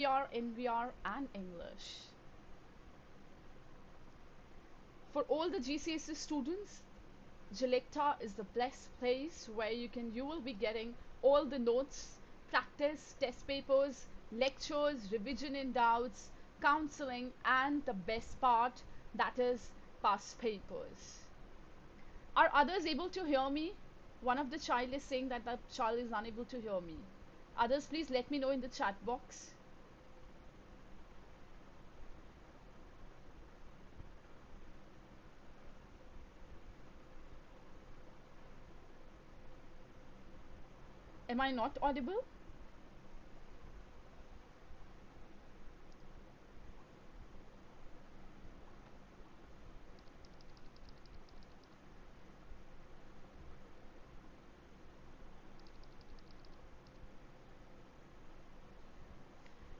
NVR and English. For all the GCSE students, GLECTA is the best place where you will be getting all the notes, practice, test papers, lectures, revision in doubts, counseling, and the best part, that is past papers. Are others able to hear me? One of the child is saying that the child is unable to hear me. Others, please let me know in the chat box. Am I not audible?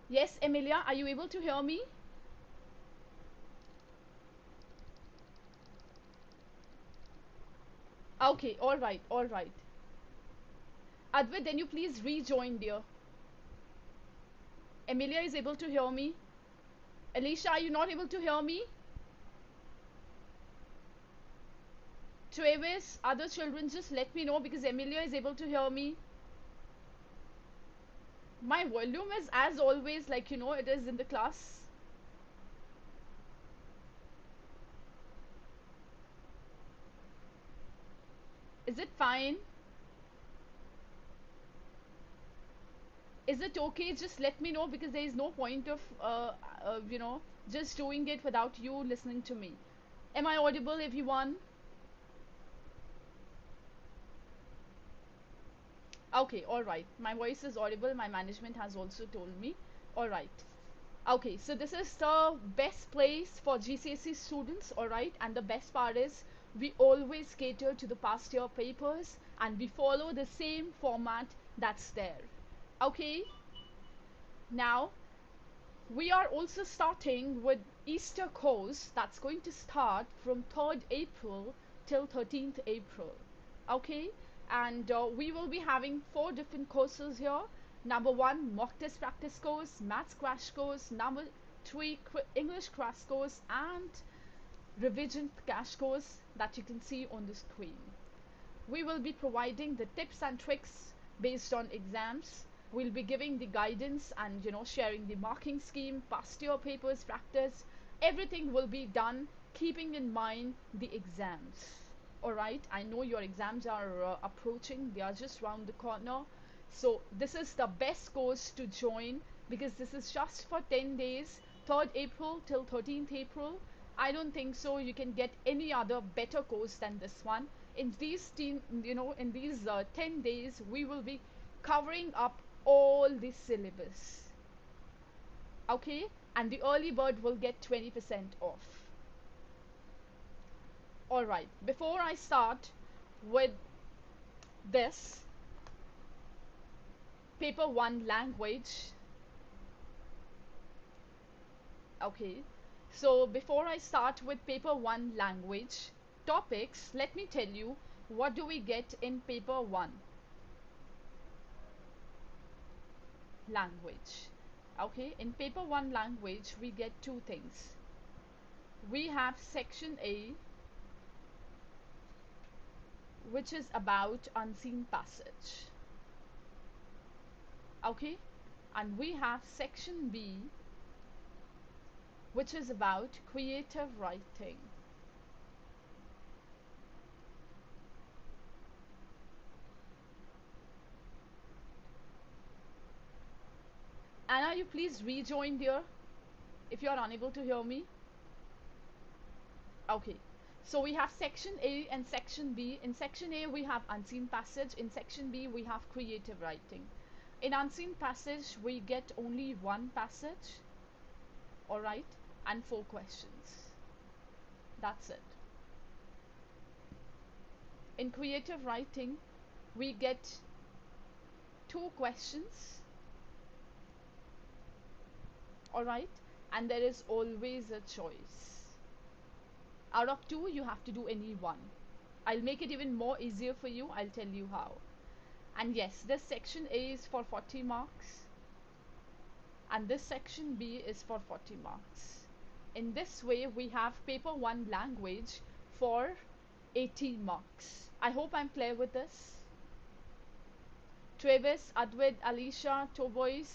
Yes, Emilia, are you able to hear me? Okay, all right, all right. Advait, then you please rejoin, dear. Emilia is able to hear me. Alicia, are you not able to hear me? Travis, other children, just let me know because Emilia is able to hear me. My volume is as always, like it is in the class. Is it fine? Is it okay? Just let me know because there is no point of, just doing it without you listening to me. Am I audible, everyone? Okay, all right. My voice is audible. My management has also told me. All right. Okay, so this is the best place for GCSE students, all right? And the best part is we always cater to the past year papers and we follow the same format that's there. Okay, now we are also starting with Easter course that's going to start from 3rd April till 13th April. Okay, and we will be having 4 different courses here. Number 1, mock test practice course, maths crash course. Number 3, English crash course, and revision cash course that you can see on the screen. We will be providing the tips and tricks based on exams. We'll be giving the guidance and sharing the marking scheme, past year papers practice. Everything will be done keeping in mind the exams. All right, I know your exams are approaching, they are just round the corner. So this is the best course to join because this is just for 10 days, 3rd April till 13th April. I don't think so you can get any other better course than this one. In these in these 10 days we will be covering up all the syllabus. Okay, and the early bird will get 20% off. All right, before I start with this paper 1 language. Okay, so before I start with paper 1 language topics, let me tell you what do we get in paper 1 language. Okay, in paper 1 language we get two things. We have section A, which is about unseen passage. Okay, and we have section B, which is about creative writing. Anna, you please rejoin dear if you are unable to hear me. Okay, so we have section A and section B. In section A we have unseen passage, in section B we have creative writing. In unseen passage we get only one passage, alright, and 4 questions. That's it. In creative writing we get 2 questions, alright, and there is always a choice. Out of 2 you have to do any one. I'll make it even more easier for you. I'll tell you how. And yes, this section A is for 40 marks and this section B is for 40 marks. In this way, we have paper 1 language for 80 marks. I hope I'm clear with this. Travis, Adwid, Alicia, Tobois,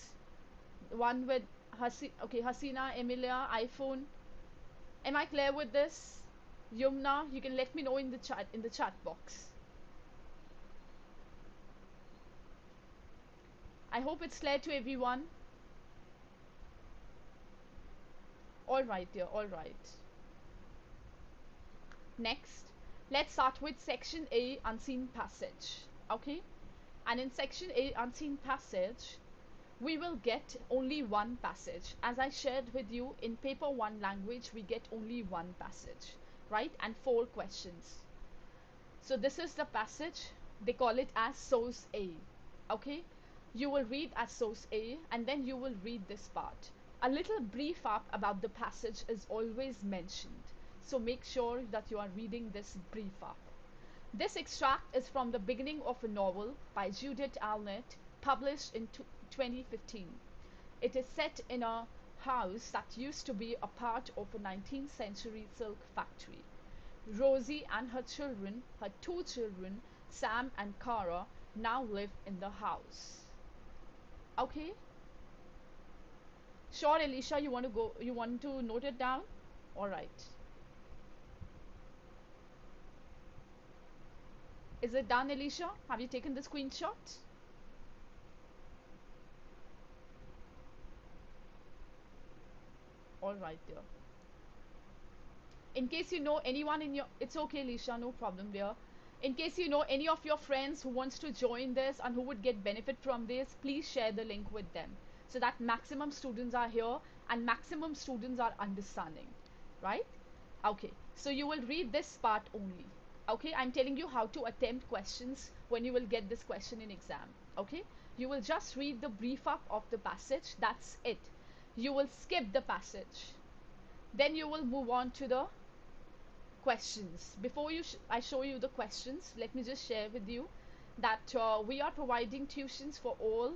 one with Hasina, Emilia, iPhone. Am I clear with this? Yumna, you can let me know in the chat box. I hope it's clear to everyone. All right, dear, all right. Next, let's start with section A, unseen passage. Okay? And in section A, unseen passage, we will get only one passage. As I shared with you, in paper 1 language, we get only one passage, right? And 4 questions. So this is the passage. They call it as source A. Okay? You will read as source A, and then you will read this part. A little brief up about the passage is always mentioned. So make sure that you are reading this brief up. This extract is from the beginning of a novel by Judith Alnett, published in 2015. It is set in a house that used to be a part of a 19th century silk factory. Rosie and her children, her 2 children, Sam and Cara, now live in the house. Okay? Sure, Alicia, you want to note it down? All right. Is it done, Alicia? Have you taken the screenshot? All right, dear. In case you know anyone in your, it's okay, Alicia, no problem, dear. In case you know any of your friends who wants to join this and who would get benefit from this, please share the link with them so that maximum students are here and maximum students are understanding, right? Okay, so you will read this part only. Okay, I'm telling you how to attempt questions when you will get this question in exam. Okay, you will just read the brief up of the passage. That's it. You will skip the passage. Then you will move on to the questions. Before I show you the questions, let me just share with you that we are providing tuitions for all,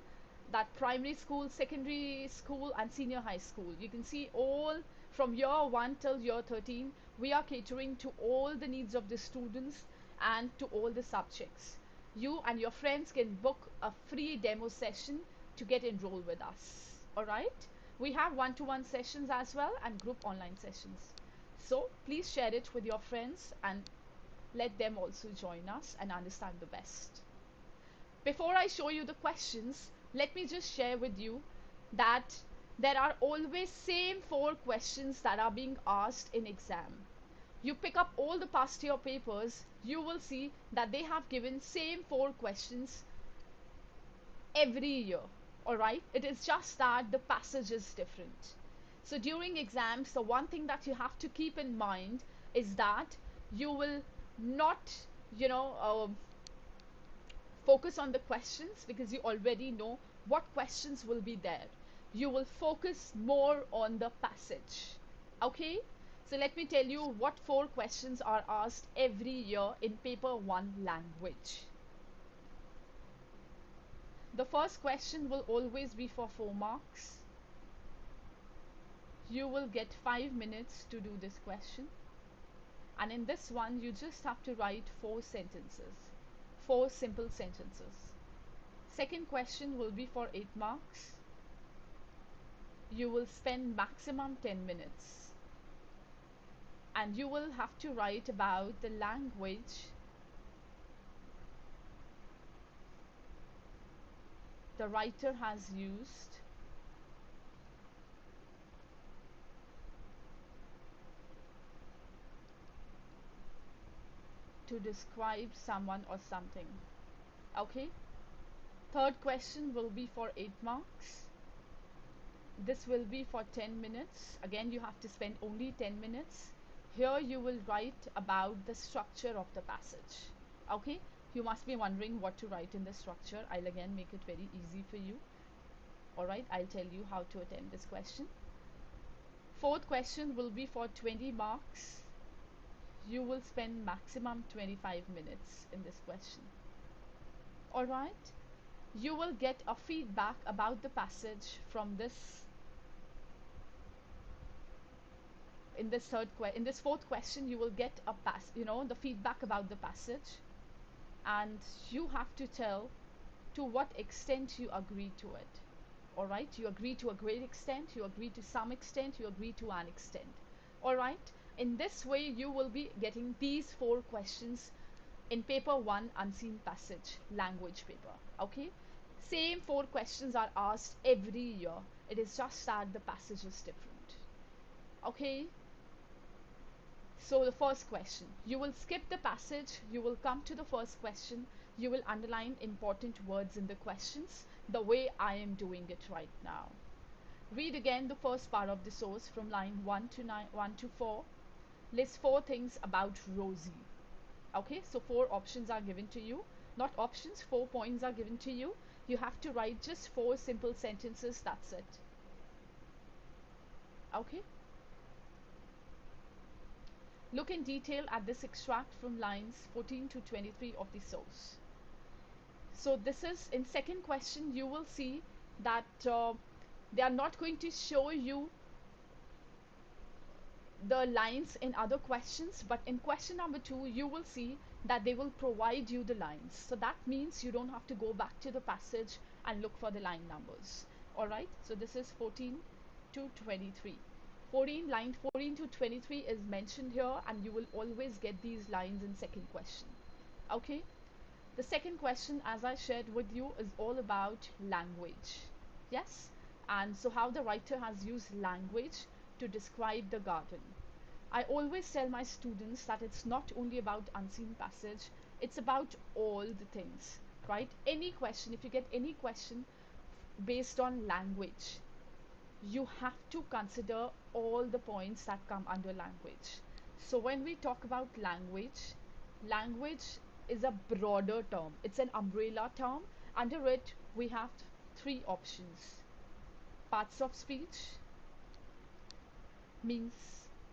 that primary school, secondary school and senior high school. You can see all from year 1 till year 13, we are catering to all the needs of the students and to all the subjects. You and your friends can book a free demo session to get enrolled with us. Alright? We have one-to-one sessions as well and group online sessions. So please share it with your friends and let them also join us and understand the best. Before I show you the questions, let me just share with you that there are always same 4 questions that are being asked in exam. You pick up all the past year papers, you will see that they have given same 4 questions every year. Alright, it is just that the passage is different. So during exams, the one thing that you have to keep in mind is that you will not, focus on the questions because you already know what questions will be there. You will focus more on the passage. Okay? So let me tell you what 4 questions are asked every year in paper 1 language. The first question will always be for 4 marks. You will get 5 minutes to do this question. And in this one, you just have to write 4 sentences. 4 simple sentences. Second question will be for 8 marks. You will spend maximum 10 minutes. And you will have to write about the language the writer has used to describe someone or something. Okay? Third question will be for 8 marks. This will be for 10 minutes. Again, you have to spend only 10 minutes. Here you will write about the structure of the passage. Okay? You must be wondering what to write in the structure. I'll again make it very easy for you. Alright, I'll tell you how to attempt this question. Fourth question will be for 20 marks. You will spend maximum 25 minutes in this question. Alright? You will get a feedback about the passage from this in this fourth question, you will get the feedback about the passage, and you have to tell to what extent you agree to it. All right, you agree to a great extent, you agree to some extent, you agree to an extent. All right, in this way you will be getting these four questions in paper 1, unseen passage language paper. Okay, same four questions are asked every year, it is just that the passage is different. Okay, so the first question, you will skip the passage, you will come to the first question, you will underline important words in the questions the way I am doing it right now. Read again the first part of the source from line 1 to 4. List four things about Rosie. Okay, so four options are given to you. Not options, 4 points are given to you. You have to write just four simple sentences, that's it. Okay. Look in detail at this extract from lines 14 to 23 of the source. So this is in second question, you will see that they are not going to show you the lines in other questions, but in question number 2 you will see that they will provide you the lines, so that means you don't have to go back to the passage and look for the line numbers. All right, so this is 14 to 23. Line 14 to 23 is mentioned here, and you will always get these lines in second question. Okay, the second question, as I shared with you, is all about language. Yes, and so how the writer has used language to describe the garden. I always tell my students that it's not only about unseen passage, it's about all the things, right? Any question, if you get any question based on language, you have to consider all the points that come under language. So when we talk about language, language is a broader term, it's an umbrella term. Under it, we have three options: parts of speech, means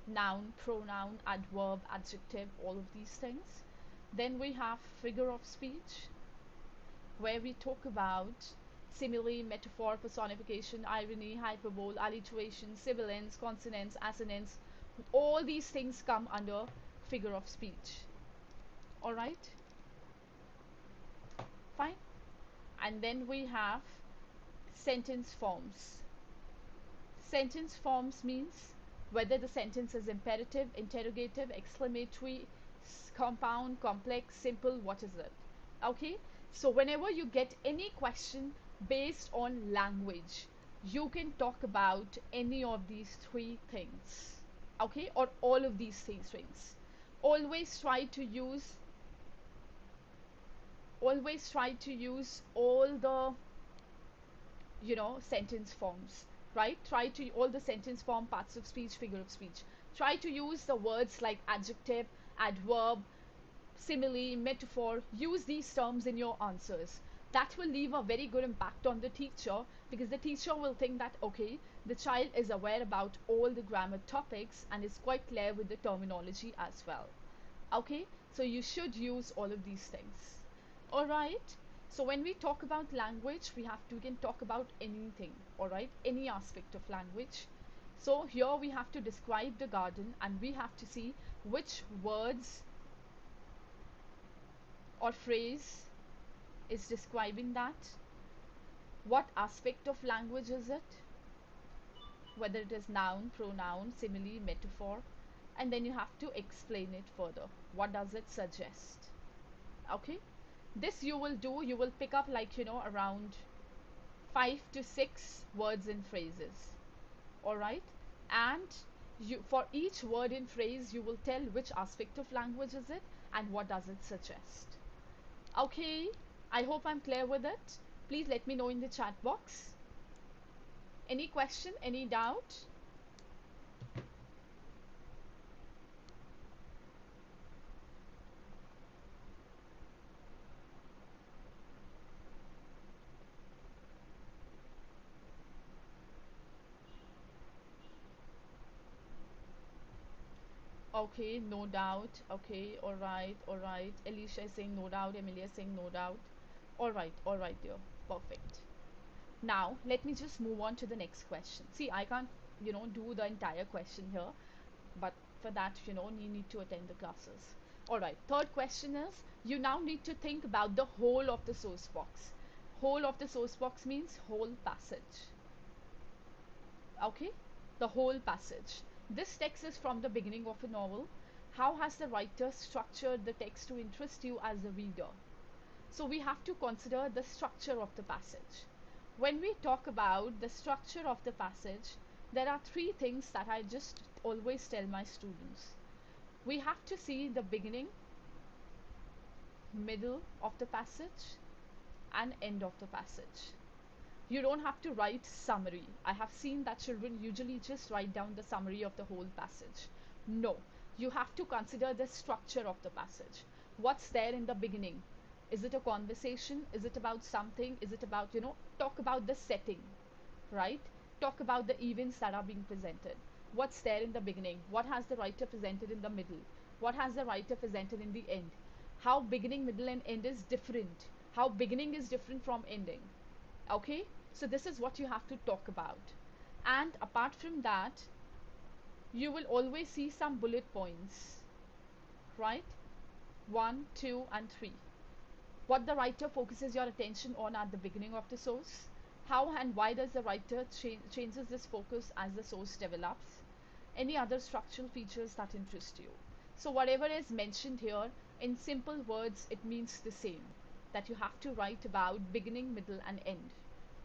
noun, pronoun, adverb, adjective, all of these things. Then we have figure of speech, where we talk about simile, metaphor, personification, irony, hyperbole, alliteration, sibilance, consonants, assonance. All these things come under figure of speech. All right, fine. And then we have sentence forms. Sentence forms means whether the sentence is imperative, interrogative, exclamatory, compound, complex, simple, what is it? Okay, so whenever you get any question based on language, you can talk about any of these three things. Okay, or all of these things. Always try to use all the sentence forms, right? Try to all the sentence form, parts of speech, figure of speech. Try to use the words like adjective, adverb, simile, metaphor. Use these terms in your answers. That will leave a very good impact on the teacher, because the teacher will think that okay, the child is aware about all the grammar topics and is quite clear with the terminology as well. Okay, so you should use all of these things. All right, so when we talk about language, we can talk about anything. All right, any aspect of language. So here we have to describe the garden, and we have to see which words or phrase is describing that. What aspect of language is it? Whether it is noun, pronoun, simile, metaphor, and then you have to explain it further. What does it suggest? Okay, this you will do, you will pick up like around 5 to 6 words and phrases. All right, and for each word and phrase you will tell which aspect of language is it and what does it suggest. Okay, I hope I'm clear with it. Please let me know in the chat box. Any question, any doubt? Okay, no doubt. Okay, all right, all right. Alicia is saying no doubt. Emilia is saying no doubt. All right, dear. Perfect. Now, let me just move on to the next question. See, I can't, do the entire question here. but for that, you need to attend the classes. All right, third question is, you now need to think about the whole of the source box. Whole of the source box means whole passage. Okay, the whole passage. This text is from the beginning of a novel. How has the writer structured the text to interest you as a reader? So we have to consider the structure of the passage. When we talk about the structure of the passage, there are three things that I just always tell my students. We have to see the beginning, middle of the passage, and end of the passage. You don't have to write summary. I have seen that children usually just write down the summary of the whole passage. No, you have to consider the structure of the passage. What's there in the beginning? Is it a conversation? Is it about something? Is it about, talk about the setting, right? Talk about the events that are being presented. What's there in the beginning? What has the writer presented in the middle? What has the writer presented in the end? How beginning, middle, and end is different. How beginning is different from ending. Okay, so this is what you have to talk about. And apart from that, you will always see some bullet points, right? 1, 2, and 3. What the writer focuses your attention on at the beginning of the source. How and why does the writer changes this focus as the source develops. Any other structural features that interest you. So whatever is mentioned here, in simple words, it means the same, that you have to write about beginning, middle, and end.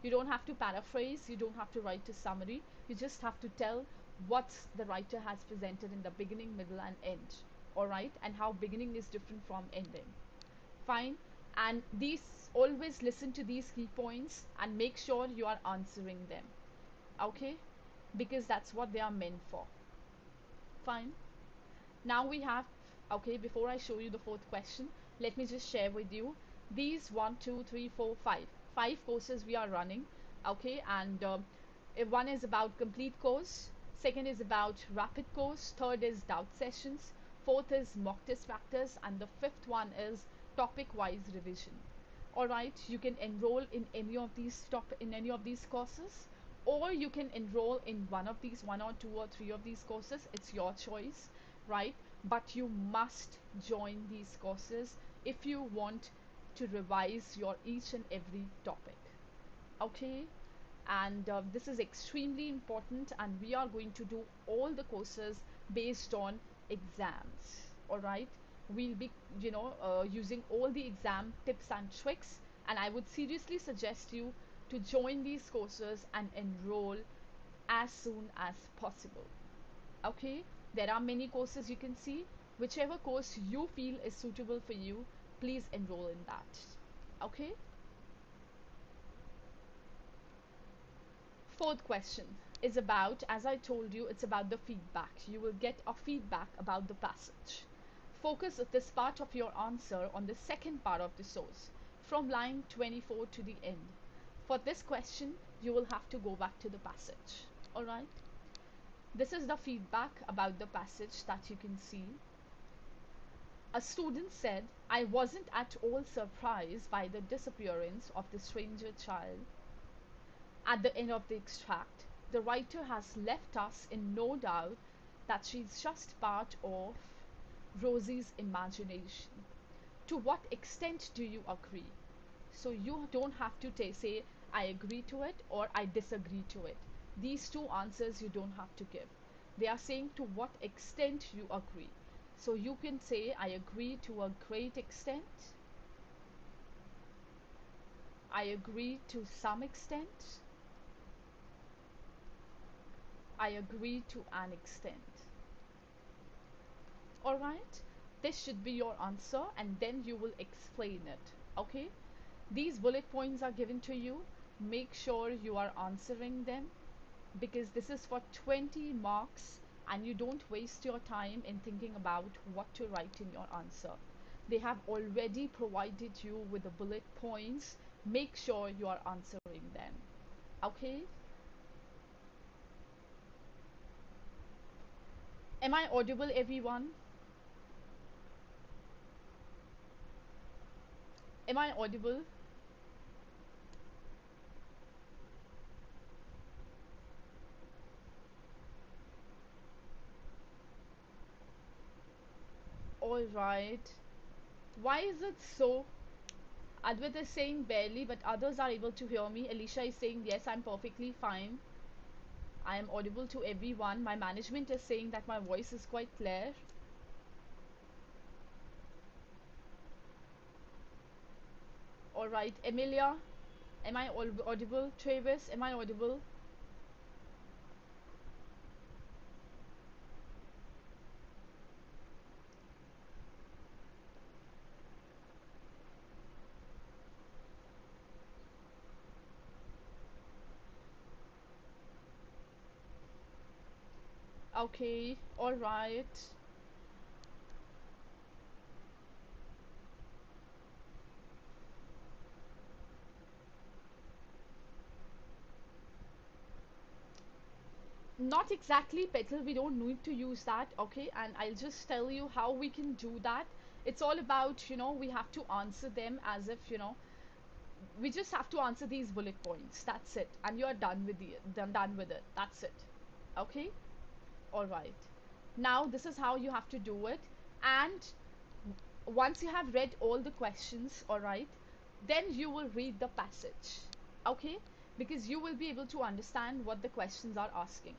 You don't have to paraphrase, you don't have to write a summary, you just have to tell what the writer has presented in the beginning, middle, and end. Alright, and how beginning is different from ending. Fine, and these, always listen to these key points and make sure you are answering them. Okay, because that's what they are meant for. Fine. Now we have, okay, before I show you the fourth question, let me just share with you these 1, 2, 3, 4, 5. 5 courses we are running, okay, and one is about complete course, second is about rapid course, third is doubt sessions, fourth is mock test practice, and the fifth one is topic wise revision. All right, you can enroll in any of these courses, or you can enroll in one of these, one or two or three of these courses. It's your choice, right? But you must join these courses if you want to revise your each and every topic. Okay, and this is extremely important, and we are going to do all the courses based on exams. All right, we'll be using all the exam tips and tricks, and I would seriously suggest you to join these courses and enroll as soon as possible. Okay, there are many courses you can see. Whichever course you feel is suitable for you, please enroll in that. Okay, fourth question is about, as I told you, it's about the feedback. You will get a feedback about the passage. Focus this part of your answer on the second part of the source, from line 24 to the end. For this question, you will have to go back to the passage. Alright? This is the feedback about the passage that you can see. A student said, I wasn't at all surprised by the disappearance of the stranger child. At the end of the extract, the writer has left us in no doubt that she's just part of Rosie's imagination. To what extent do you agree? So you don't have to say I agree to it or I disagree to it. These two answers you don't have to give. They are saying to what extent you agree. So you can say I agree to a great extent. I agree to some extent. I agree to an extent. Alright? This should be your answer, and then you will explain it. Okay? These bullet points are given to you. Make sure you are answering them, because this is for 20 marks and you don't waste your time in thinking about what to write in your answer. They have already provided you with the bullet points. Make sure you are answering them. Okay? Am I audible, everyone? Am I audible? All right. Why is it so? Advait is saying barely, but others are able to hear me. Alicia is saying yes, I'm perfectly fine. I am audible to everyone. My management is saying that my voice is quite clear. All right, Emilia, am I audible? Travis, am I audible? Okay, all right. Not exactly petal, we don't need to use that, okay? And I'll just tell you how we can do that. It's all about, we have to answer them as if, we just have to answer these bullet points. That's it. And you're done with done with it. That's it. Okay? All right. Now this is how you have to do it. And once you have read all the questions, all right, then you will read the passage. Okay? Because you will be able to understand what the questions are asking.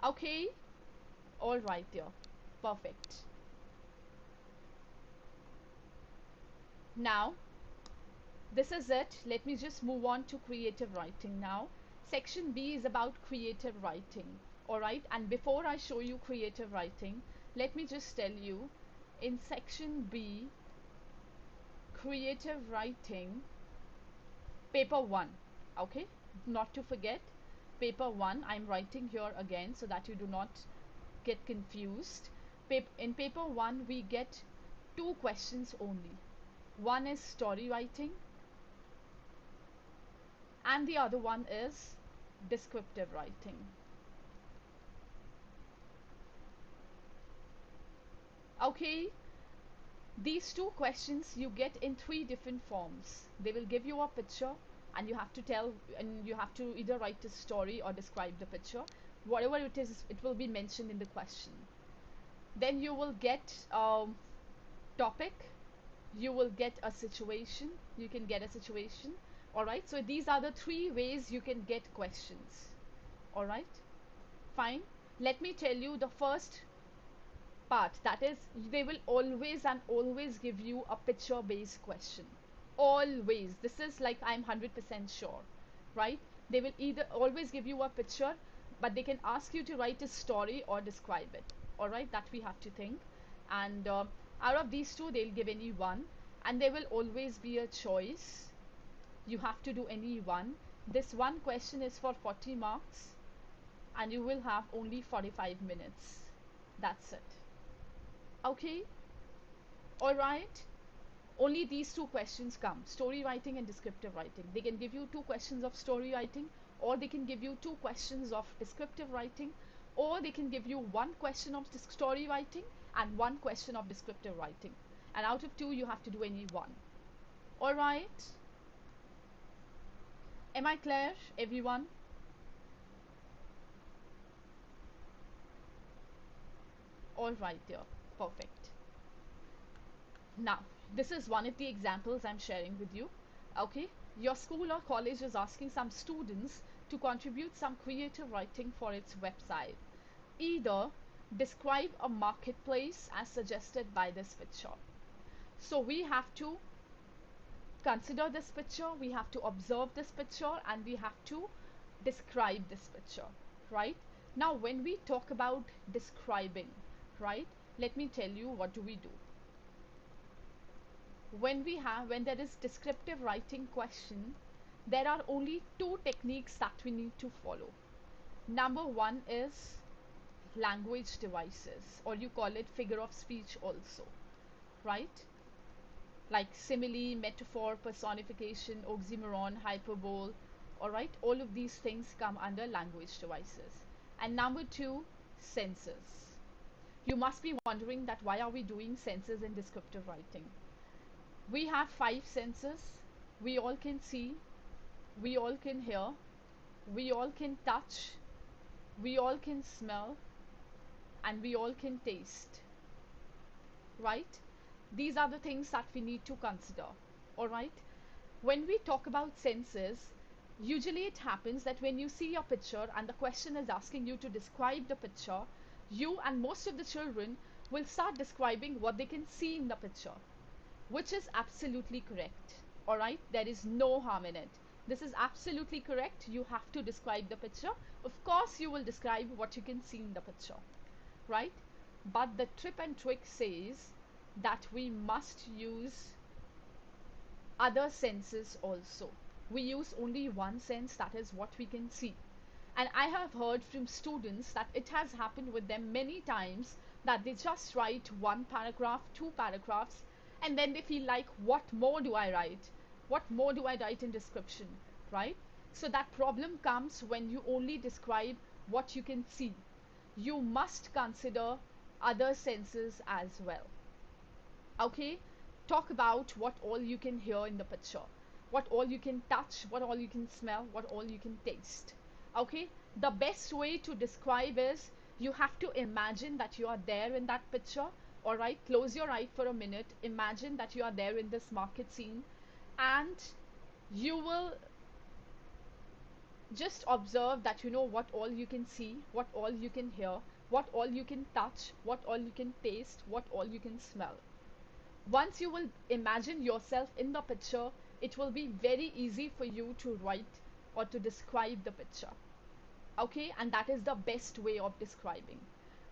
Okay? All right, dear. Perfect. Now, this is it. Let me just move on to creative writing now. Section B is about creative writing. Alright, and before I show you creative writing, let me just tell you in section B, creative writing, paper 1. Okay, not to forget, paper 1, I'm writing here again so that you do not get confused. In paper 1, we get two questions only. One is story writing and the other one is descriptive writing. Okay, these two questions you get in three different forms. They will give you a picture and you have to tell, and you have to either write a story or describe the picture. Whatever it is, it will be mentioned in the question. Then you will get a topic, you will get a situation, you can get a situation. Alright, so these are the three ways you can get questions. Alright, fine. Let me tell you the first part, that is, they will always and always give you a picture based question. Always. This is like, I'm 100% sure, right? They will either always give you a picture, but they can ask you to write a story or describe it. All right, that we have to think. And out of these two, they'll give any one, and there will always be a choice. You have to do any one. This one question is for 40 marks, and you will have only 45 minutes. That's it. Okay, all right. Only these two questions come, story writing and descriptive writing. They can give you two questions of story writing, or they can give you two questions of descriptive writing, or they can give you one question of story writing and one question of descriptive writing. And out of two, you have to do any one. All right. Am I clear, everyone? All right, dear. Perfect. Now, this is one of the examples I'm sharing with you. Okay, your school or college is asking some students to contribute some creative writing for its website. Either describe a marketplace as suggested by this picture. So we have to consider this picture, we have to observe this picture, and we have to describe this picture, right? Now, when we talk about describing, right, let me tell you what do we do. When there is descriptive writing question, there are only two techniques that we need to follow. Number one is language devices, or you call it figure of speech also, right? Like simile, metaphor, personification, oxymoron, hyperbole. All right, all of these things come under language devices. And number two, senses. You must be wondering that why are we doing senses in descriptive writing? We have five senses. We all can see, we all can hear, we all can touch, we all can smell, and we all can taste, right? These are the things that we need to consider. All right. When we talk about senses, usually it happens that when you see a picture and the question is asking you to describe the picture, you and most of the children will start describing what they can see in the picture, which is absolutely correct. All right, there is no harm in it. This is absolutely correct. You have to describe the picture. Of course, you will describe what you can see in the picture, right? But the tip and trick says that we must use other senses also. We use only one sense, that is what we can see. And I have heard from students that it has happened with them many times that they just write one paragraph, two paragraphs, and then they feel like, what more do I write? What more do I write in description, right? So that problem comes when you only describe what you can see. You must consider other senses as well. Okay, talk about what all you can hear in the picture, what all you can touch, what all you can smell, what all you can taste. Okay, the best way to describe is you have to imagine that you are there in that picture. All right, close your eye for a minute, imagine that you are there in this market scene, and you will just observe that you know what all you can see, what all you can hear, what all you can touch, what all you can taste, what all you can smell. Once you will imagine yourself in the picture, it will be very easy for you to write or to describe the picture. Okay, and that is the best way of describing.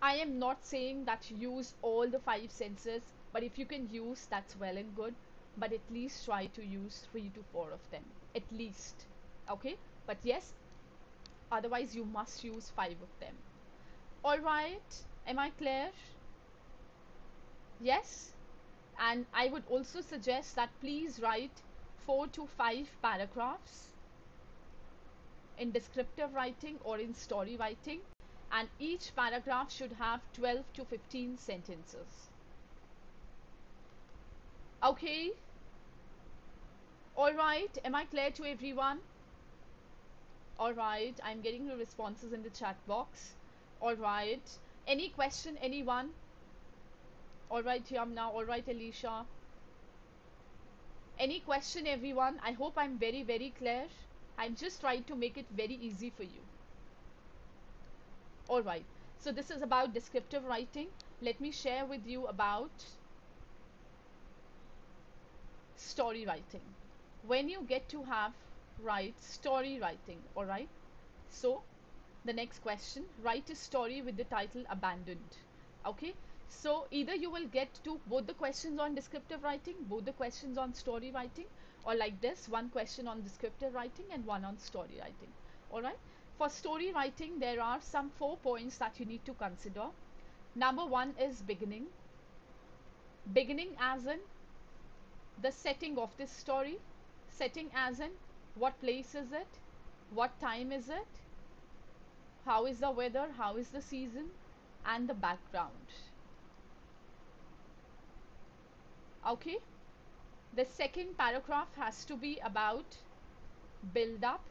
I am not saying that you use all the five senses, but if you can use, that's well and good. But at least try to use 3 to 4 of them, at least. Okay, but yes, otherwise you must use 5 of them. All right, am I clear? Yes. And I would also suggest that please write 4 to 5 paragraphs in descriptive writing or in story writing, and each paragraph should have 12 to 15 sentences. Okay, all right, am I clear to everyone? All right, I'm getting the responses in the chat box. All right, any question, anyone? All right, Yamna. All right, Alicia. Any question, everyone? I hope I'm very, very clear. I'm just trying to make it very easy for you. All right. So this is about descriptive writing. Let me share with you about story writing. When you get to have write story writing, all right? So the next question, write a story with the title Abandoned. Okay? So either you will get to both the questions on descriptive writing, both the questions on story writing, or like this, one question on descriptive writing and one on story writing. All right? For story writing, there are some 4 points that you need to consider. Number one is beginning. Beginning as in the setting of this story. Setting as in what place is it? What time is it? How is the weather? How is the season? And the background. Okay? The second paragraph has to be about build up.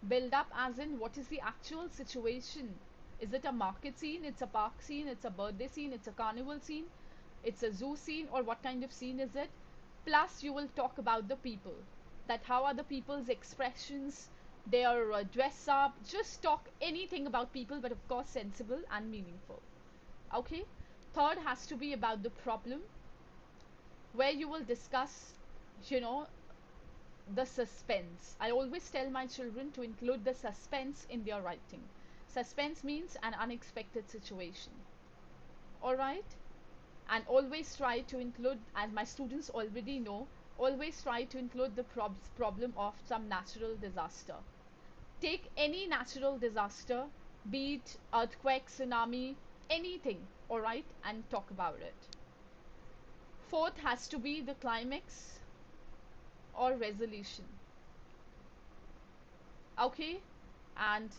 Build up as in what is the actual situation? Is it a market scene? It's a park scene? It's a birthday scene? It's a carnival scene? It's a zoo scene? Or what kind of scene is it? Plus you will talk about the people. That how are the people's expressions, their dress up. Just talk anything about people, but of course sensible and meaningful. Okay? Third has to be about the problem, where you will discuss, you know, the suspense. I always tell my children to include the suspense in their writing. Suspense means an unexpected situation. Alright? And always try to include, as my students already know, always try to include the problem of some natural disaster. Take any natural disaster, be it earthquake, tsunami, anything, alright, and talk about it. Fourth has to be the climax or resolution. Okay, and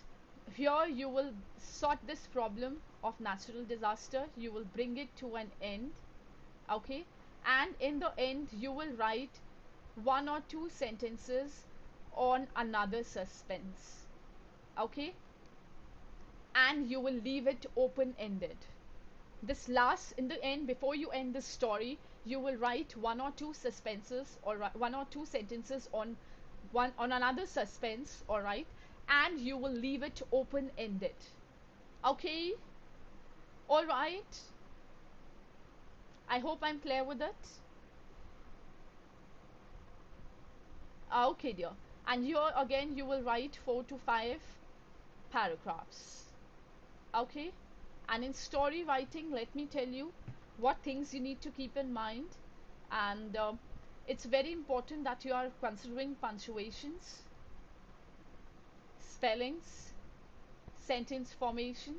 here you will sort this problem of natural disaster, you will bring it to an end. Okay, and in the end you will write 1 or 2 sentences on another suspense. Okay, and you will leave it open ended. This last, in the end, before you end the story, you will write one or two suspenses, or one or two sentences on one on another suspense, all right, and you will leave it open ended. Okay, all right. I hope I'm clear with it. Okay, dear. And here again, you will write 4 to 5 paragraphs. Okay, and in story writing, let me tell you what things you need to keep in mind. And it's very important that you are considering punctuations, spellings, sentence formation,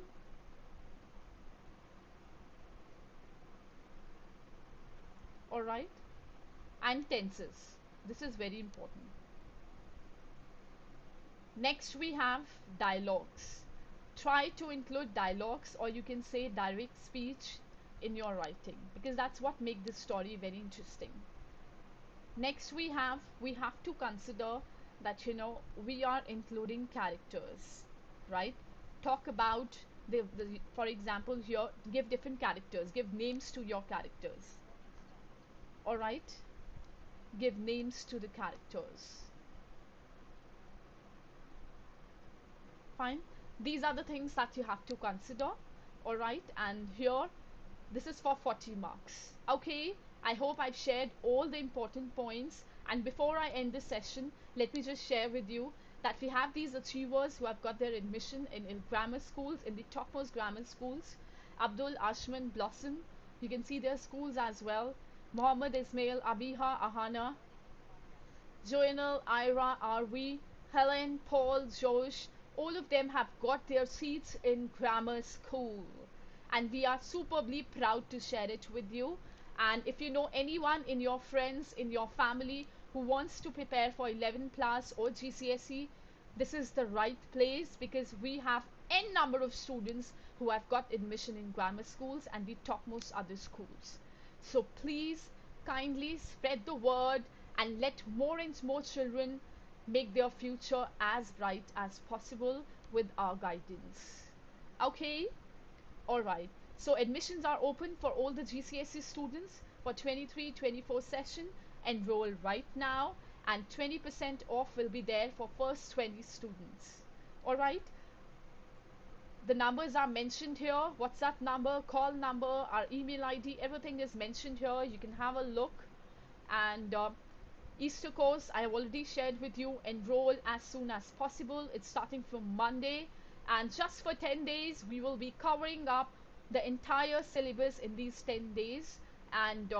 all right, and tenses. This is very important. Next, we have dialogues. Try to include dialogues, or you can say direct speech, in your writing, because that's what makes this story very interesting. Next, we have to consider that, we are including characters, right? Talk about the for example, here, give different characters, give names to your characters, all right? Give names to the characters. Fine. These are the things that you have to consider, all right? And here, this is for 40 marks. Okay, I hope I've shared all the important points. And before I end this session, let me just share with you that we have these achievers who have got their admission in grammar schools, in the topmost grammar schools. Abdul, Ashman, Blossom, you can see their schools as well. Mohammed, Ismail, Abiha, Ahana, Joanel, Ira, Arvi, Helen, Paul, Josh, all of them have got their seats in grammar school. And we are superbly proud to share it with you. And if you know anyone in your friends, in your family who wants to prepare for 11 plus or GCSE, this is the right place, because we have n number of students who have got admission in grammar schools and the topmost other schools. So please kindly spread the word and let more and more children make their future as bright as possible with our guidance. Okay? Alright. So admissions are open for all the GCSE students for 23-24 session. Enroll right now, and 20% off will be there for first 20 students. Alright? The numbers are mentioned here. WhatsApp number, call number, our email ID, everything is mentioned here. You can have a look. And Easter course, I have already shared with you. Enroll as soon as possible. It's starting from Monday. And just for 10 days, we will be covering up the entire syllabus in these 10 days. And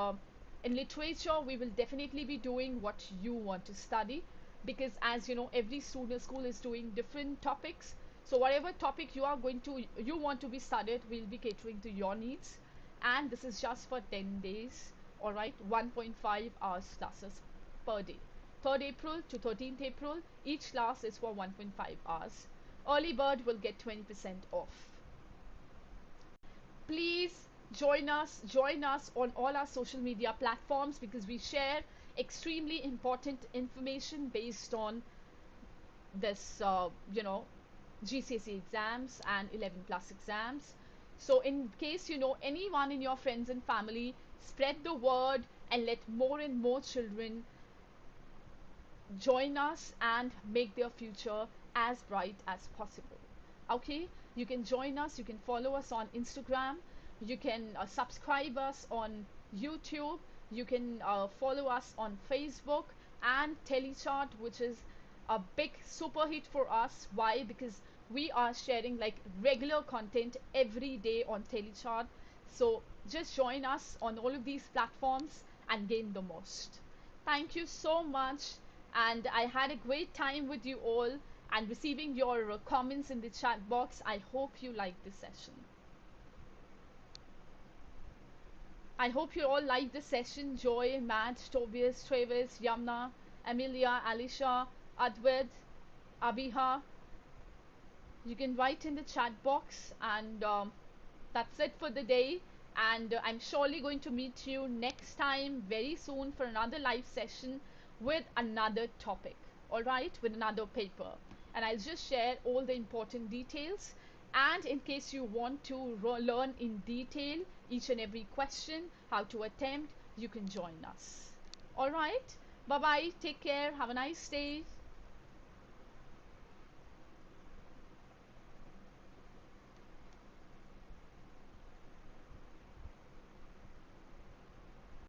in literature, we will definitely be doing what you want to study. Because as you know, every student school is doing different topics. So whatever topic you want to be studied, we'll be catering to your needs. And this is just for 10 days. Alright, 1.5 hours classes per day. 3rd April to 13th April, each class is for 1.5 hours. Early bird will get 20% off. Please join us on all our social media platforms, because we share extremely important information based on this, GCSE exams and 11 plus exams. So in case you know anyone in your friends and family, spread the word and let more and more children join us and make their future as bright as possible. Okay, you can join us, you can follow us on Instagram, you can subscribe us on YouTube, you can follow us on Facebook and Telechart, which is a big super hit for us. Why? Because we are sharing like regular content every day on Telechart. So just join us on all of these platforms and gain the most. Thank you so much, and I had a great time with you all and receiving your comments in the chat box. I hope you liked this session. I hope you all liked this session. Joy, Matt, Tobias, Travis, Yamna, Amelia, Alicia, Adwait, Abiha. You can write in the chat box, and that's it for the day. And I'm surely going to meet you next time very soon for another live session with another topic, all right, with another paper. And I'll just share all the important details And in case you want to learn in detail each and every question, how to attempt, you can join us. All right. Bye bye. Take care. Have a nice day.